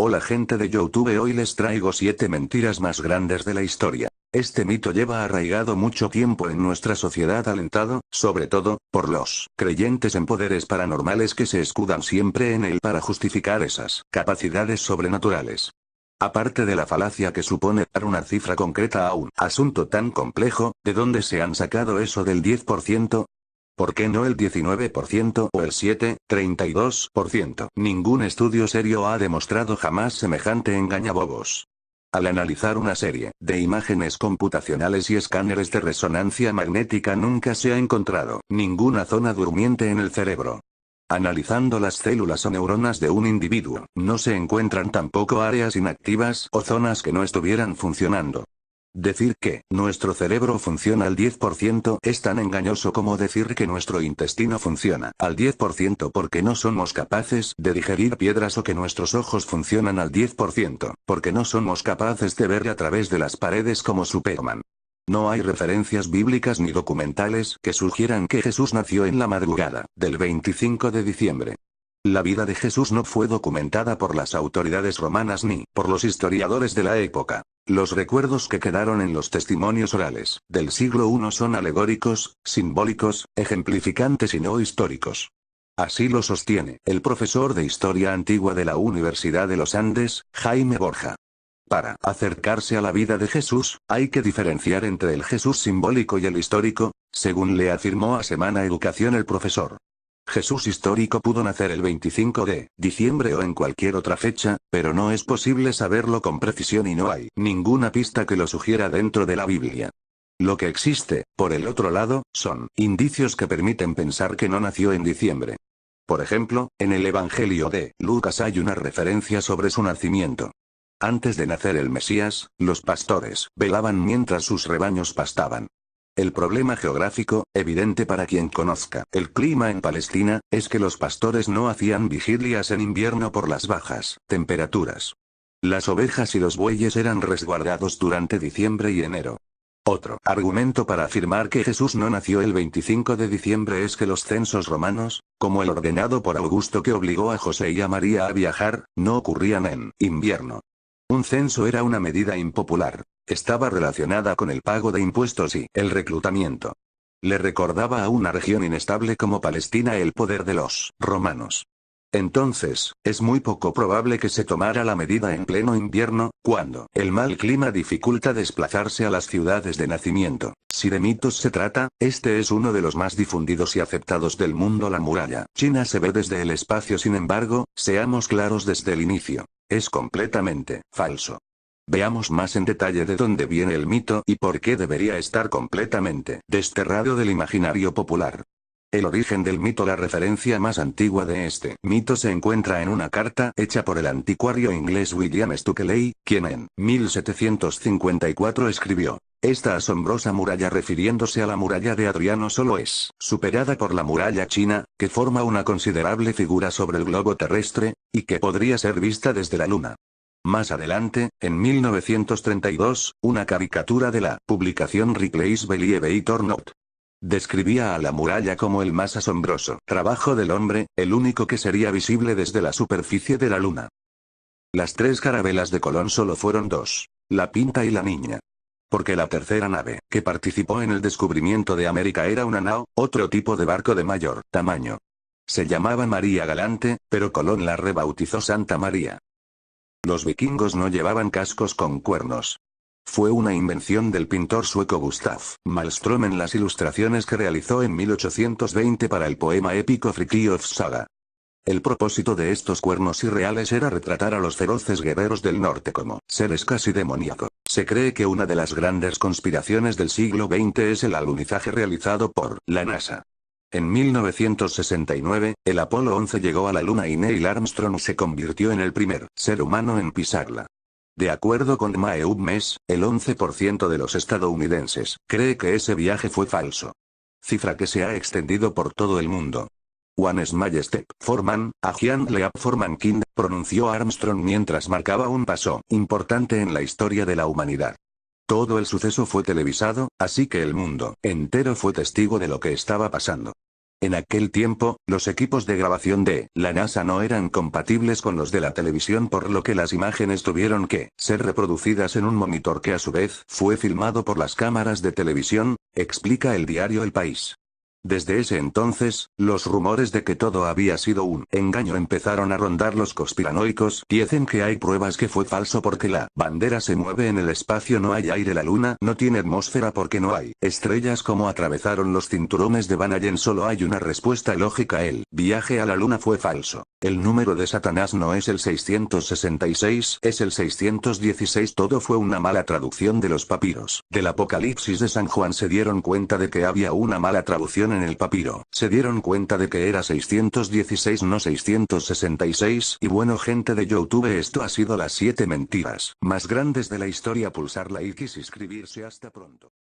Hola gente de YouTube, hoy les traigo 7 mentiras más grandes de la historia. Este mito lleva arraigado mucho tiempo en nuestra sociedad, alentado, sobre todo, por los creyentes en poderes paranormales que se escudan siempre en él para justificar esas capacidades sobrenaturales. Aparte de la falacia que supone dar una cifra concreta a un asunto tan complejo, ¿de dónde se han sacado eso del 10%? ¿Por qué no el 19% o el 7,32%? Ningún estudio serio ha demostrado jamás semejante engañabobos. Al analizar una serie de imágenes computacionales y escáneres de resonancia magnética, nunca se ha encontrado ninguna zona durmiente en el cerebro. Analizando las células o neuronas de un individuo, no se encuentran tampoco áreas inactivas o zonas que no estuvieran funcionando. Decir que nuestro cerebro funciona al 10% es tan engañoso como decir que nuestro intestino funciona al 10% porque no somos capaces de digerir piedras, o que nuestros ojos funcionan al 10% porque no somos capaces de ver a través de las paredes como Superman. No hay referencias bíblicas ni documentales que sugieran que Jesús nació en la madrugada del 25 de diciembre. La vida de Jesús no fue documentada por las autoridades romanas ni por los historiadores de la época. Los recuerdos que quedaron en los testimonios orales del siglo I son alegóricos, simbólicos, ejemplificantes y no históricos. Así lo sostiene el profesor de Historia Antigua de la Universidad de los Andes, Jaime Borja. Para acercarse a la vida de Jesús, hay que diferenciar entre el Jesús simbólico y el histórico, según le afirmó a Semana Educación el profesor. Jesús histórico pudo nacer el 25 de diciembre o en cualquier otra fecha, pero no es posible saberlo con precisión y no hay ninguna pista que lo sugiera dentro de la Biblia. Lo que existe, por el otro lado, son indicios que permiten pensar que no nació en diciembre. Por ejemplo, en el Evangelio de Lucas hay una referencia sobre su nacimiento. Antes de nacer el Mesías, los pastores velaban mientras sus rebaños pastaban. El problema geográfico, evidente para quien conozca el clima en Palestina, es que los pastores no hacían vigilias en invierno por las bajas temperaturas. Las ovejas y los bueyes eran resguardados durante diciembre y enero. Otro argumento para afirmar que Jesús no nació el 25 de diciembre es que los censos romanos, como el ordenado por Augusto que obligó a José y a María a viajar, no ocurrían en invierno. Un censo era una medida impopular. Estaba relacionada con el pago de impuestos y el reclutamiento. Le recordaba a una región inestable como Palestina el poder de los romanos. Entonces, es muy poco probable que se tomara la medida en pleno invierno, cuando el mal clima dificulta desplazarse a las ciudades de nacimiento. Si de mitos se trata, este es uno de los más difundidos y aceptados del mundo. La muralla china se ve desde el espacio, sin embargo, seamos claros desde el inicio. Es completamente falso. Veamos más en detalle de dónde viene el mito y por qué debería estar completamente desterrado del imaginario popular. El origen del mito. La referencia más antigua de este mito se encuentra en una carta hecha por el anticuario inglés William Stukeley, quien en 1754 escribió: "Esta asombrosa muralla", refiriéndose a la muralla de Adriano, "solo es superada por la muralla china, que forma una considerable figura sobre el globo terrestre, y que podría ser vista desde la luna". Más adelante, en 1932, una caricatura de la publicación Ripley's Elevator Note describía a la muralla como el más asombroso trabajo del hombre, el único que sería visible desde la superficie de la luna. Las 3 carabelas de Colón solo fueron 2, la Pinta y la Niña. Porque la tercera nave que participó en el descubrimiento de América era una nao, otro tipo de barco de mayor tamaño. Se llamaba María Galante, pero Colón la rebautizó Santa María. Los vikingos no llevaban cascos con cuernos. Fue una invención del pintor sueco Gustav Malmström en las ilustraciones que realizó en 1820 para el poema épico Fritiof Saga. El propósito de estos cuernos irreales era retratar a los feroces guerreros del norte como seres casi demoníacos. Se cree que una de las grandes conspiraciones del siglo XX es el alunizaje realizado por la NASA. En 1969, el Apolo 11 llegó a la Luna y Neil Armstrong se convirtió en el primer ser humano en pisarla. De acuerdo con Maeumes, el 11% de los estadounidenses cree que ese viaje fue falso. Cifra que se ha extendido por todo el mundo. One small step for man, a giant leap for mankind, pronunció Armstrong mientras marcaba un paso importante en la historia de la humanidad. Todo el suceso fue televisado, así que el mundo entero fue testigo de lo que estaba pasando. En aquel tiempo, los equipos de grabación de la NASA no eran compatibles con los de la televisión, por lo que las imágenes tuvieron que ser reproducidas en un monitor que a su vez fue filmado por las cámaras de televisión, explica el diario El País. Desde ese entonces, los rumores de que todo había sido un engaño empezaron a rondar. Los conspiranoicos dicen que hay pruebas que fue falso porque la bandera se mueve en el espacio, no hay aire, la luna no tiene atmósfera porque no hay estrellas. Como atravesaron los cinturones de Van Allen? Solo hay una respuesta lógica: el viaje a la luna fue falso. El número de Satanás no es el 666, es el 616. Todo fue una mala traducción de los papiros del Apocalipsis de San Juan. Se dieron cuenta de que había una mala traducción en el papiro. Se dieron cuenta de que era 616, no 666. Y bueno, gente de YouTube, esto ha sido las 7 mentiras más grandes de la historia. Pulsar like y suscribirse. Hasta pronto.